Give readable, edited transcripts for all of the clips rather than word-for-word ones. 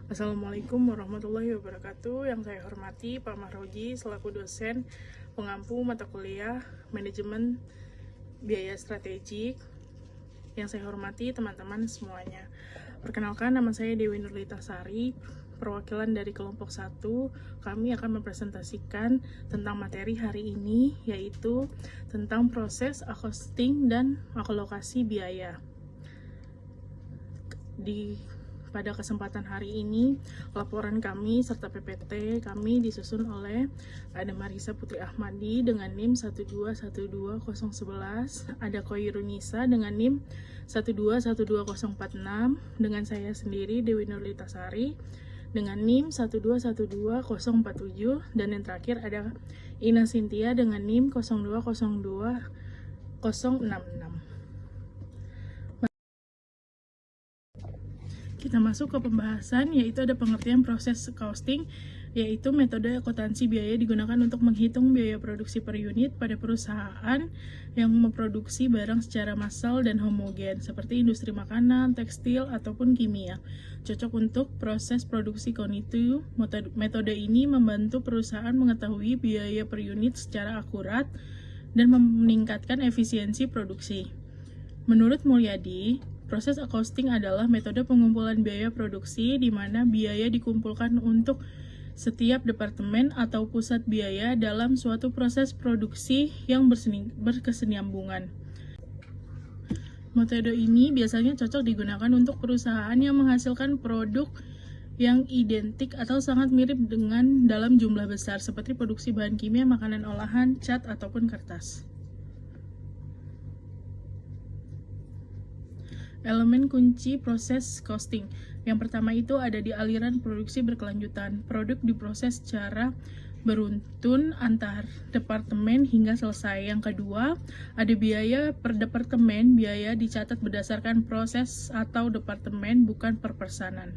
Assalamualaikum warahmatullahi wabarakatuh. Yang saya hormati Pak Mahroji selaku dosen pengampu mata kuliah Manajemen Biaya Strategik. Yang saya hormati teman-teman semuanya. Perkenalkan, nama saya Dewi Nurlitasari, perwakilan dari kelompok 1. Kami akan mempresentasikan tentang materi hari ini, yaitu tentang proses accounting dan alokasi biaya. Pada kesempatan hari ini, laporan kami serta PPT kami disusun oleh ada Marisa Putri Ahmadi dengan NIM 1212011, ada Koirunisa dengan NIM 1212046, dengan saya sendiri Dewi Nurlitasari dengan NIM 1212047, dan yang terakhir ada Ina Sintia dengan NIM 0202066. Kita masuk ke pembahasan, yaitu ada pengertian proses costing, yaitu metode akuntansi biaya digunakan untuk menghitung biaya produksi per unit pada perusahaan yang memproduksi barang secara massal dan homogen, seperti industri makanan, tekstil, ataupun kimia. Cocok untuk proses produksi konditu. Metode ini membantu perusahaan mengetahui biaya per unit secara akurat dan meningkatkan efisiensi produksi. Menurut Mulyadi, proses accounting adalah metode pengumpulan biaya produksi di mana biaya dikumpulkan untuk setiap departemen atau pusat biaya dalam suatu proses produksi yang berkesinambungan. Metode ini biasanya cocok digunakan untuk perusahaan yang menghasilkan produk yang identik atau sangat mirip dengan dalam jumlah besar, seperti produksi bahan kimia, makanan olahan, cat, ataupun kertas. Elemen kunci proses costing. Yang pertama itu ada di aliran produksi berkelanjutan. Produk diproses secara beruntun antar departemen hingga selesai. Yang kedua, ada biaya per departemen. Biaya dicatat berdasarkan proses atau departemen, bukan per pesanan.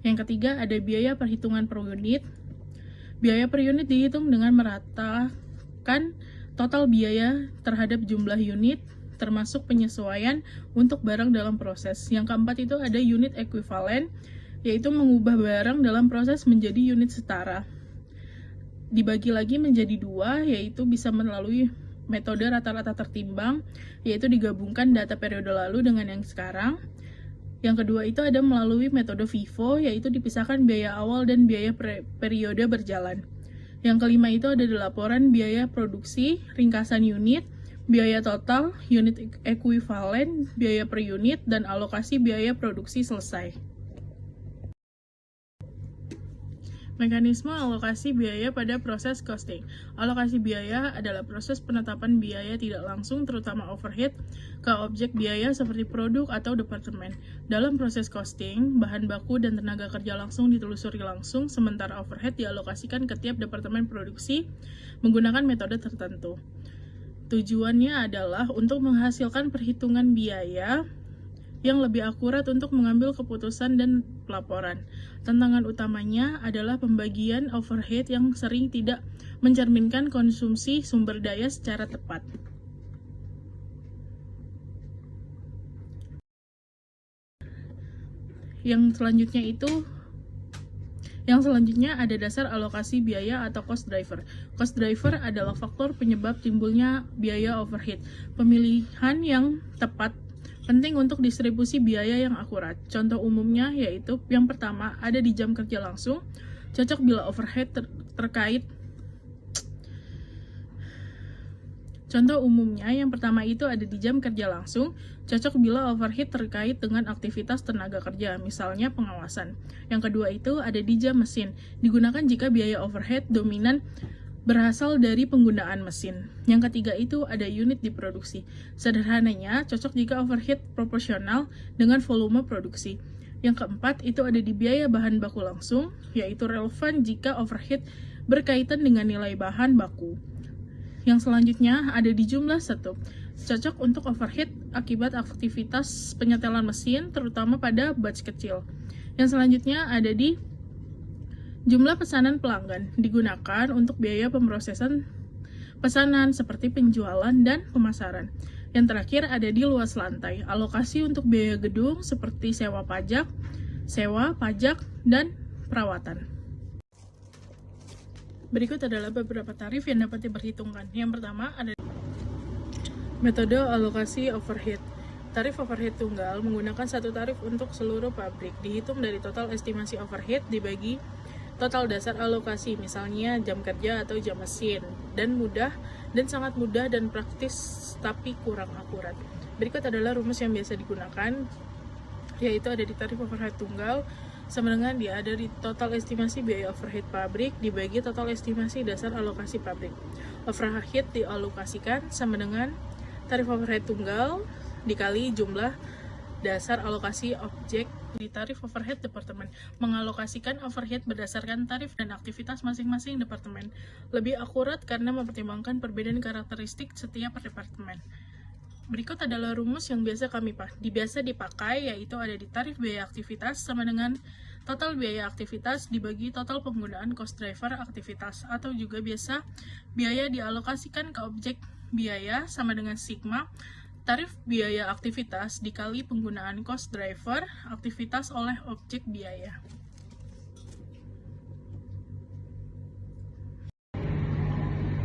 Yang ketiga, ada biaya perhitungan per unit. Biaya per unit dihitung dengan meratakan total biaya terhadap jumlah unit, termasuk penyesuaian untuk barang dalam proses. Yang keempat itu ada unit ekuivalen, yaitu mengubah barang dalam proses menjadi unit setara. Dibagi lagi menjadi dua, yaitu bisa melalui metode rata-rata tertimbang, yaitu digabungkan data periode lalu dengan yang sekarang. Yang kedua itu ada melalui metode FIFO, yaitu dipisahkan biaya awal dan biaya periode berjalan. Yang kelima itu ada di laporan biaya produksi, ringkasan unit, biaya total, unit ekuivalen, biaya per unit, dan alokasi biaya produksi selesai. Mekanisme alokasi biaya pada proses costing. Alokasi biaya adalah proses penetapan biaya tidak langsung, terutama overhead, ke objek biaya seperti produk atau departemen. Dalam proses costing, bahan baku dan tenaga kerja langsung ditelusuri langsung, sementara overhead dialokasikan ke tiap departemen produksi menggunakan metode tertentu. Tujuannya adalah untuk menghasilkan perhitungan biaya yang lebih akurat untuk mengambil keputusan dan pelaporan. Tantangan utamanya adalah pembagian overhead yang sering tidak mencerminkan konsumsi sumber daya secara tepat. Yang selanjutnya ada dasar alokasi biaya atau cost driver. Cost driver adalah faktor penyebab timbulnya biaya overhead. Pemilihan yang tepat penting untuk distribusi biaya yang akurat. Contoh umumnya yaitu yang pertama ada di jam kerja langsung, cocok bila overhead terkait. Contoh umumnya yang pertama itu ada di jam kerja langsung, cocok bila overhead terkait dengan aktivitas tenaga kerja, misalnya pengawasan. Yang kedua itu ada di jam mesin, digunakan jika biaya overhead dominan berasal dari penggunaan mesin. Yang ketiga itu ada unit diproduksi. Sederhananya, cocok jika overhead proporsional dengan volume produksi. Yang keempat itu ada di biaya bahan baku langsung, yaitu relevan jika overhead berkaitan dengan nilai bahan baku. Yang selanjutnya ada di jumlah 1, cocok untuk overhead akibat aktivitas penyetelan mesin, terutama pada batch kecil. Yang selanjutnya ada di jumlah pesanan pelanggan, digunakan untuk biaya pemrosesan pesanan seperti penjualan dan pemasaran. Yang terakhir ada di luas lantai, alokasi untuk biaya gedung seperti sewa, pajak, dan perawatan. Berikut adalah beberapa tarif yang dapat diperhitungkan. Yang pertama ada metode alokasi overhead. Tarif overhead tunggal menggunakan satu tarif untuk seluruh pabrik, dihitung dari total estimasi overhead dibagi total dasar alokasi, misalnya jam kerja atau jam mesin, dan sangat mudah dan praktis tapi kurang akurat. Berikut adalah rumus yang biasa digunakan, yaitu ada di tarif overhead tunggal sama dengan dia ada di total estimasi biaya overhead pabrik dibagi total estimasi dasar alokasi pabrik. Overhead dialokasikan sama dengan tarif overhead tunggal dikali jumlah dasar alokasi objek di tarif overhead departemen. Mengalokasikan overhead berdasarkan tarif dan aktivitas masing-masing departemen. Lebih akurat karena mempertimbangkan perbedaan karakteristik setiap departemen. Berikut adalah rumus yang biasa dipakai, yaitu ada di tarif biaya aktivitas sama dengan total biaya aktivitas dibagi total penggunaan cost driver aktivitas, atau juga biasa biaya dialokasikan ke objek biaya sama dengan sigma tarif biaya aktivitas dikali penggunaan cost driver aktivitas oleh objek biaya.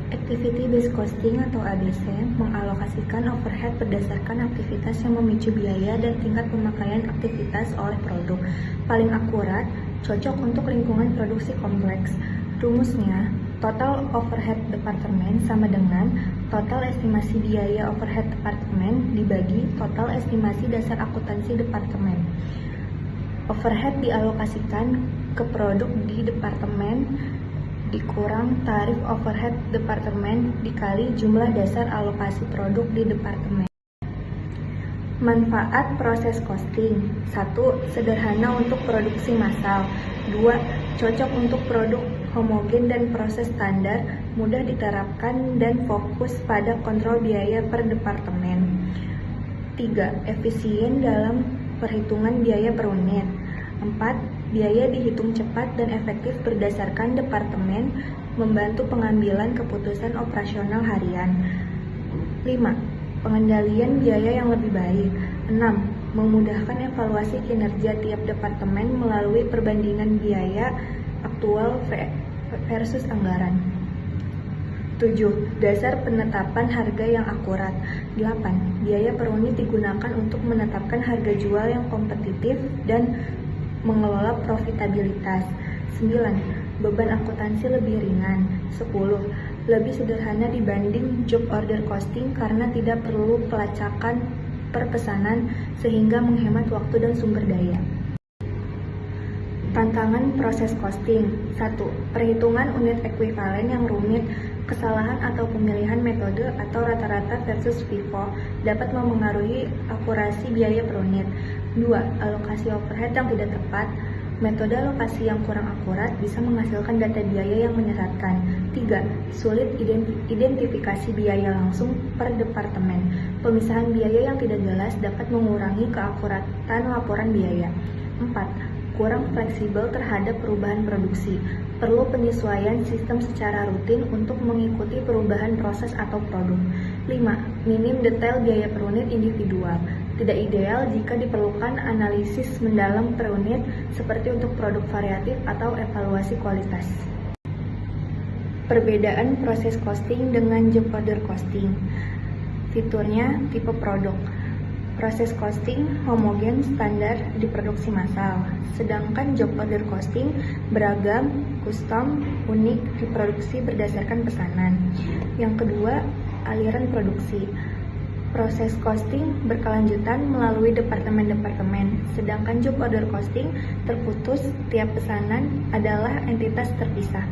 Activity Based Costing atau ABC mengalokasikan overhead berdasarkan aktivitas yang memicu biaya dan tingkat pemakaian aktivitas oleh produk. Paling akurat, cocok untuk lingkungan produksi kompleks. Rumusnya, total overhead departemen sama dengan total estimasi biaya overhead departemen dibagi total estimasi dasar akuntansi departemen. Overhead dialokasikan ke produk di departemen dikurang tarif overhead departemen dikali jumlah dasar alokasi produk di departemen. Manfaat proses costing: 1. Sederhana untuk produksi massal. 2. Cocok untuk produk homogen dan proses standar, mudah diterapkan dan fokus pada kontrol biaya per departemen. 3. Efisien dalam perhitungan biaya per unit. 4. Biaya dihitung cepat dan efektif berdasarkan departemen, membantu pengambilan keputusan operasional harian. 5. Pengendalian biaya yang lebih baik. 6. Memudahkan evaluasi kinerja tiap departemen melalui perbandingan biaya aktual versus anggaran. 7. Dasar penetapan harga yang akurat. 8. Biaya per unit digunakan untuk menetapkan harga jual yang kompetitif dan mengelola profitabilitas. 9. Beban akuntansi lebih ringan. 10. Lebih sederhana dibanding job order costing karena tidak perlu pelacakan per pesanan sehingga menghemat waktu dan sumber daya. Tantangan proses costing. 1. Perhitungan unit ekuivalen yang rumit. Kesalahan atau pemilihan metode atau rata-rata versus FIFO dapat memengaruhi akurasi biaya per unit. 2. Alokasi overhead yang tidak tepat. Metode alokasi yang kurang akurat bisa menghasilkan data biaya yang menyesatkan. 3. Sulit identifikasi biaya langsung per departemen. Pemisahan biaya yang tidak jelas dapat mengurangi keakuratan laporan biaya. 4. Kurang fleksibel terhadap perubahan produksi. Perlu penyesuaian sistem secara rutin untuk mengikuti perubahan proses atau produk. 5. Minim detail biaya per unit individual. Tidak ideal jika diperlukan analisis mendalam per unit seperti untuk produk variatif atau evaluasi kualitas. Perbedaan proses costing dengan job order costing. Fiturnya tipe produk. Proses costing homogen standar di produksi massal, sedangkan job order costing beragam, custom, unik diproduksi berdasarkan pesanan. Yang kedua, aliran produksi. Proses costing berkelanjutan melalui departemen-departemen, sedangkan job order costing terputus, tiap pesanan adalah entitas terpisah.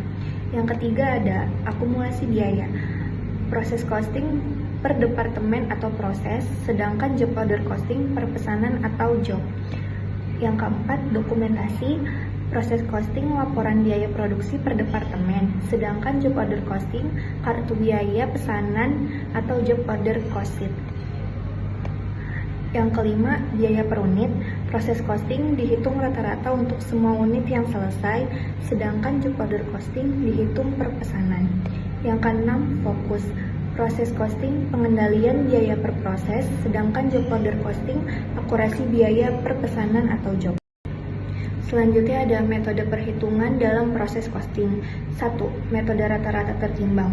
Yang ketiga ada akumulasi biaya. Proses costing per departemen atau proses, sedangkan job order costing per pesanan atau job. Yang keempat, dokumentasi. Proses costing laporan biaya produksi per departemen, sedangkan job order costing kartu biaya pesanan atau job order cost sheet. Yang kelima, biaya per unit. Proses costing dihitung rata-rata untuk semua unit yang selesai, sedangkan job order costing dihitung per pesanan. Yang keenam, fokus. Proses costing pengendalian biaya per proses, sedangkan job order costing akurasi biaya per pesanan atau job. Selanjutnya ada metode perhitungan dalam proses costing. 1. Metode rata-rata tertimbang,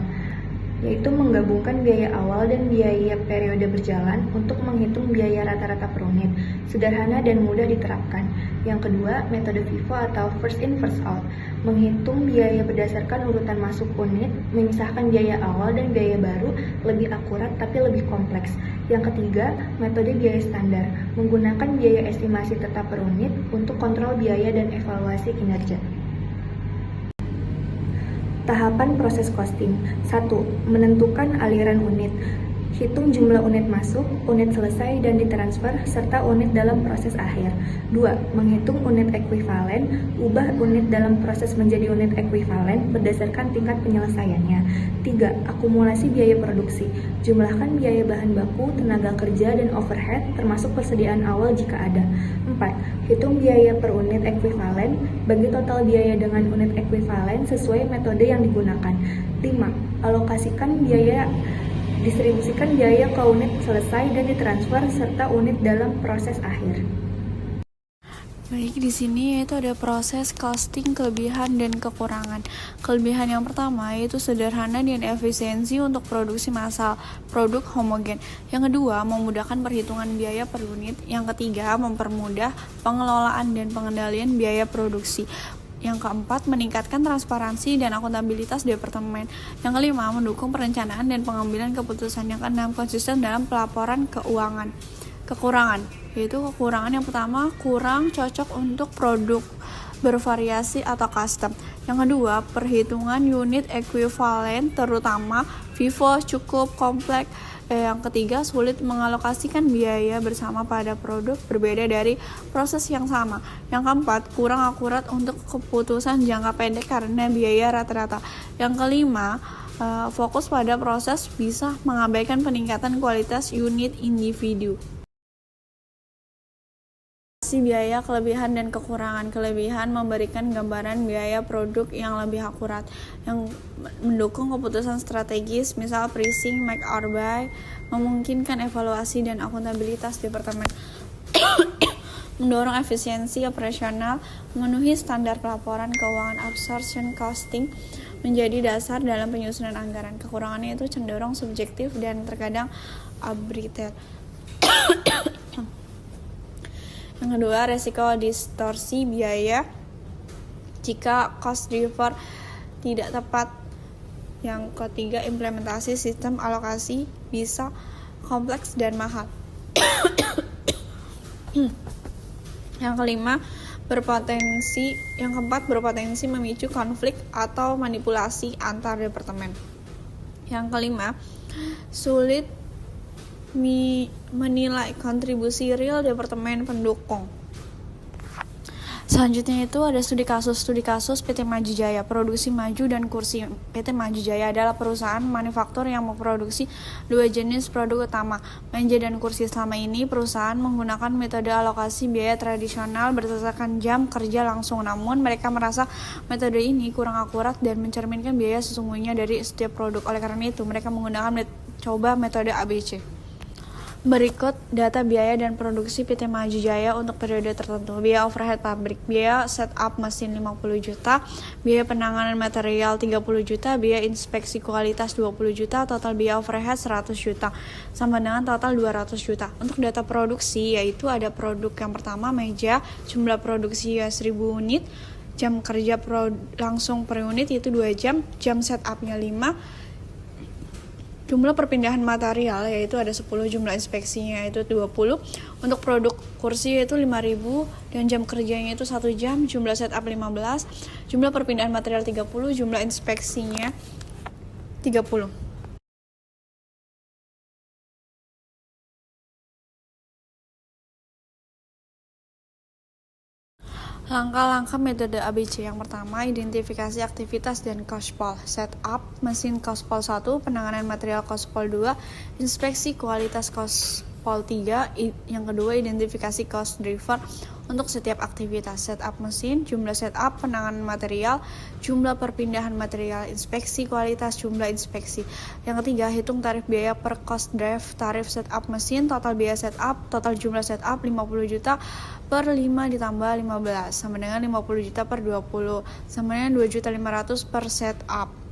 yaitu menggabungkan biaya awal dan biaya periode berjalan untuk menghitung biaya rata-rata per unit. Sederhana dan mudah diterapkan. Yang kedua, metode FIFO atau first in first out, menghitung biaya berdasarkan urutan masuk unit, memisahkan biaya awal dan biaya baru, lebih akurat tapi lebih kompleks. Yang ketiga, metode biaya standar, menggunakan biaya estimasi tetap per unit untuk kontrol biaya dan evaluasi kinerja. Tahapan proses costing. 1. Menentukan aliran unit. Hitung jumlah unit masuk, unit selesai dan ditransfer, serta unit dalam proses akhir. 2. Menghitung unit ekuivalen, ubah unit dalam proses menjadi unit ekuivalen berdasarkan tingkat penyelesaiannya. 3. Akumulasi biaya produksi. Jumlahkan biaya bahan baku, tenaga kerja, dan overhead, termasuk persediaan awal jika ada. 4. Hitung biaya per unit ekuivalen, bagi total biaya dengan unit ekuivalen sesuai metode yang digunakan. 5. Distribusikan biaya ke unit selesai dan ditransfer serta unit dalam proses akhir. Baik, di sini yaitu ada proses costing, kelebihan dan kekurangan. Kelebihan yang pertama yaitu sederhana dan efisiensi untuk produksi massal, produk homogen. Yang kedua, memudahkan perhitungan biaya per unit. Yang ketiga, mempermudah pengelolaan dan pengendalian biaya produksi. Yang keempat, meningkatkan transparansi dan akuntabilitas departemen. Yang kelima, mendukung perencanaan dan pengambilan keputusan. Yang keenam, konsisten dalam pelaporan keuangan. Kekurangan, yaitu kekurangan yang pertama, kurang cocok untuk produk bervariasi atau custom. Yang kedua, perhitungan unit ekuivalen terutama FIFO cukup kompleks. Yang ketiga, sulit mengalokasikan biaya bersama pada produk berbeda dari proses yang sama. Yang keempat, kurang akurat untuk keputusan jangka pendek karena biaya rata-rata. Yang kelima, fokus pada proses bisa mengabaikan peningkatan kualitas unit individu. Biaya, kelebihan dan kekurangan. Kelebihan memberikan gambaran biaya produk yang lebih akurat, yang mendukung keputusan strategis, misal pricing, make or buy, memungkinkan evaluasi dan akuntabilitas departemen. Mendorong efisiensi operasional, memenuhi standar pelaporan keuangan, absorption costing menjadi dasar dalam penyusunan anggaran. Kekurangannya itu cenderung subjektif dan terkadang arbitrary. Yang kedua, resiko distorsi biaya jika cost driver tidak tepat. Yang ketiga, implementasi sistem alokasi bisa kompleks dan mahal. Yang kelima, yang keempat, berpotensi memicu konflik atau manipulasi antar departemen. Yang kelima, sulit menilai kontribusi real departemen pendukung. Selanjutnya itu ada studi kasus PT Maju Jaya. Produksi maju dan kursi. PT Maju Jaya adalah perusahaan manufaktur yang memproduksi dua jenis produk utama, meja dan kursi. Selama ini perusahaan menggunakan metode alokasi biaya tradisional berdasarkan jam kerja langsung. Namun mereka merasa metode ini kurang akurat dan mencerminkan biaya sesungguhnya dari setiap produk. Oleh karena itu mereka menggunakan metode ABC. Berikut data biaya dan produksi PT Maju Jaya untuk periode tertentu. Biaya overhead pabrik, biaya setup mesin 50 juta, biaya penanganan material 30 juta, biaya inspeksi kualitas 20 juta, total biaya overhead 100 juta, sama dengan total 200 juta. Untuk data produksi yaitu ada produk yang pertama meja, jumlah produksi 1000 unit, jam kerja langsung per unit itu 2 jam, jam setupnya 5, jumlah perpindahan material yaitu ada 10, jumlah inspeksinya itu 20. Untuk produk kursi yaitu 5.000 dan jam kerjanya itu 1 jam, jumlah setup 15, jumlah perpindahan material 30, jumlah inspeksinya 30. Langkah-langkah metode ABC. Yang pertama, identifikasi aktivitas dan cospol. Setup mesin cospol 1, penanganan material cospol 2, inspeksi kualitas cospol 3. Yang kedua, identifikasi cost driver. untuk setiap aktivitas: setup mesin, jumlah setup, penanganan material, jumlah perpindahan material, inspeksi kualitas, jumlah inspeksi. Yang ketiga, hitung tarif biaya per cost drive, tarif setup mesin, total biaya setup, total jumlah setup 50 juta per 5 ditambah 15 sama dengan 50 juta per 20 sama dengan 2.500.000 per setup.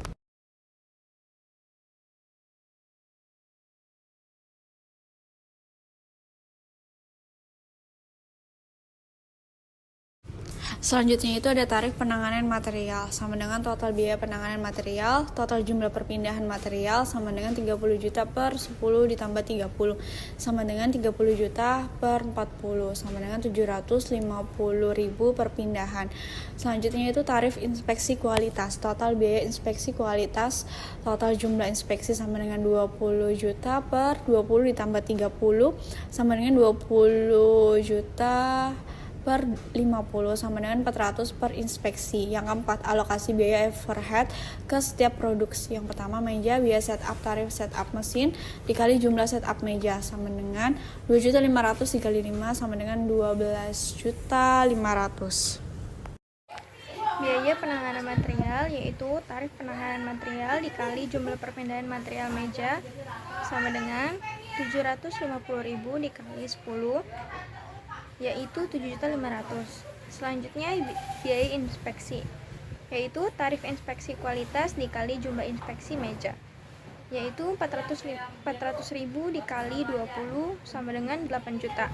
Selanjutnya itu ada tarif penanganan material sama dengan total biaya penanganan material, total jumlah perpindahan material sama dengan 30 juta per 10 ditambah 30 sama dengan 30 juta per 40 sama dengan 750.000 perpindahan. Selanjutnya itu tarif inspeksi kualitas, total biaya inspeksi kualitas, total jumlah inspeksi sama dengan 20 juta per 20 ditambah 30 sama dengan 20 juta per 50 sama dengan 400 per inspeksi. Yang keempat, alokasi biaya overhead ke setiap produksi. Yang pertama, meja, biaya setup, tarif setup mesin dikali jumlah setup meja sama dengan 2.500.000 dikali 5 sama dengan 12.500.000. Biaya penanganan material yaitu tarif penanganan material dikali jumlah perpindahan material meja sama dengan 750.000 dikali 10 yaitu 7.500.000. Selanjutnya biaya inspeksi yaitu tarif inspeksi kualitas dikali jumlah inspeksi meja yaitu 400.000 dikali 20 sama dengan 8 juta.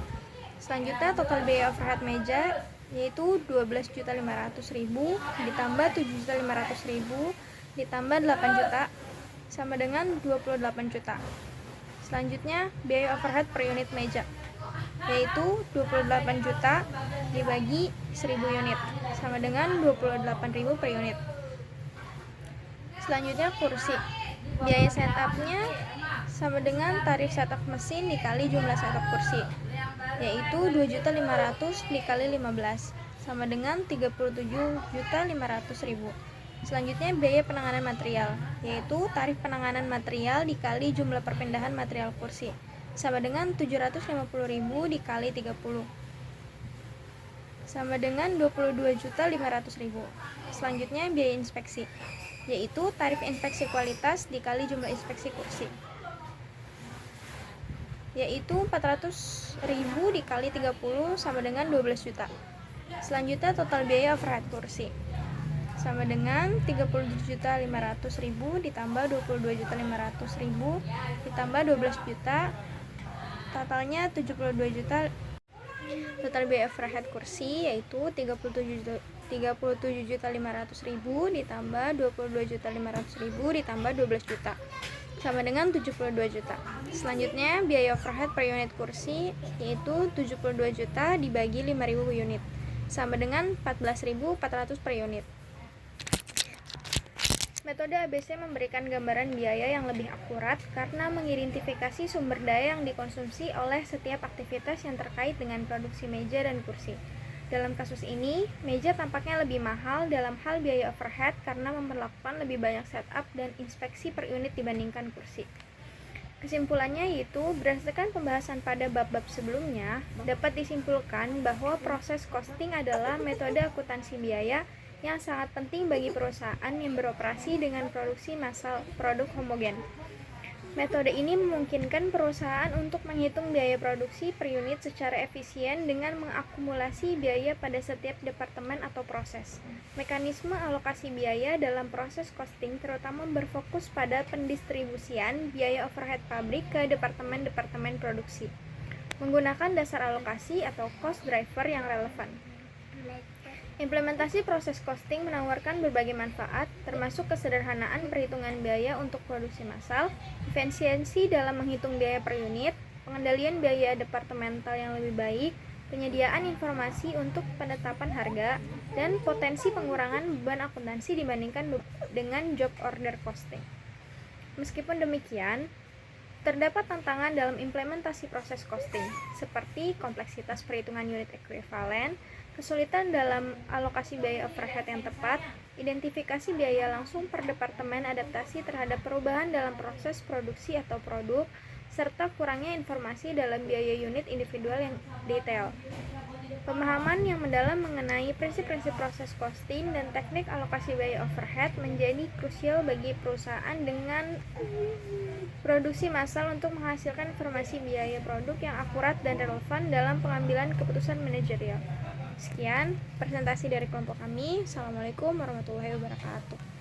Selanjutnya total biaya overhead meja yaitu 12.500.000 ditambah 7.500.000 ditambah 8 juta sama dengan 28 juta. Selanjutnya biaya overhead per unit meja yaitu 28 juta dibagi 1000 unit sama dengan 28.000 per unit. Selanjutnya kursi. Biaya setupnya sama dengan tarif setup mesin dikali jumlah setup kursi yaitu 2.500.000 dikali 15 sama dengan 37.500.000. Selanjutnya biaya penanganan material yaitu tarif penanganan material dikali jumlah perpindahan material kursi sama dengan 750.000 dikali 30 sama dengan 22.500.000. Selanjutnya biaya inspeksi yaitu tarif inspeksi kualitas dikali jumlah inspeksi kursi yaitu 400.000 dikali 30 sama dengan 12 juta. Selanjutnya total biaya overhead kursi sama dengan 37.500.000 ditambah 22.500.000 ditambah 12 juta, totalnya 72 juta. Total biaya overhead kursi yaitu 37.500.000 ditambah 22.500.000 ditambah 12 juta sama dengan 72 juta. Selanjutnya biaya overhead per unit kursi yaitu 72 juta dibagi 5.000 unit sama dengan 14.400 per unit. Metode ABC memberikan gambaran biaya yang lebih akurat karena mengidentifikasi sumber daya yang dikonsumsi oleh setiap aktivitas yang terkait dengan produksi meja dan kursi. Dalam kasus ini, meja tampaknya lebih mahal dalam hal biaya overhead karena memerlukan lebih banyak setup dan inspeksi per unit dibandingkan kursi. Kesimpulannya yaitu, berdasarkan pembahasan pada bab-bab sebelumnya, dapat disimpulkan bahwa proses costing adalah metode akuntansi biaya yang sangat penting bagi perusahaan yang beroperasi dengan produksi massal produk homogen. Metode ini memungkinkan perusahaan untuk menghitung biaya produksi per unit secara efisien dengan mengakumulasi biaya pada setiap departemen atau proses. Mekanisme alokasi biaya dalam proses costing terutama berfokus pada pendistribusian biaya overhead pabrik ke departemen-departemen produksi, menggunakan dasar alokasi atau cost driver yang relevan. Implementasi proses costing menawarkan berbagai manfaat, termasuk kesederhanaan perhitungan biaya untuk produksi massal, efisiensi dalam menghitung biaya per unit, pengendalian biaya departemental yang lebih baik, penyediaan informasi untuk penetapan harga, dan potensi pengurangan beban akuntansi dibandingkan dengan job order costing. Meskipun demikian, terdapat tantangan dalam implementasi proses costing, seperti kompleksitas perhitungan unit ekuivalen, kesulitan dalam alokasi biaya overhead yang tepat, identifikasi biaya langsung per departemen, adaptasi terhadap perubahan dalam proses produksi atau produk, serta kurangnya informasi dalam biaya unit individual yang detail. Pemahaman yang mendalam mengenai prinsip-prinsip proses costing dan teknik alokasi biaya overhead menjadi krusial bagi perusahaan dengan produksi massal untuk menghasilkan informasi biaya produk yang akurat dan relevan dalam pengambilan keputusan manajerial. Sekian presentasi dari kelompok kami. Assalamualaikum warahmatullahi wabarakatuh.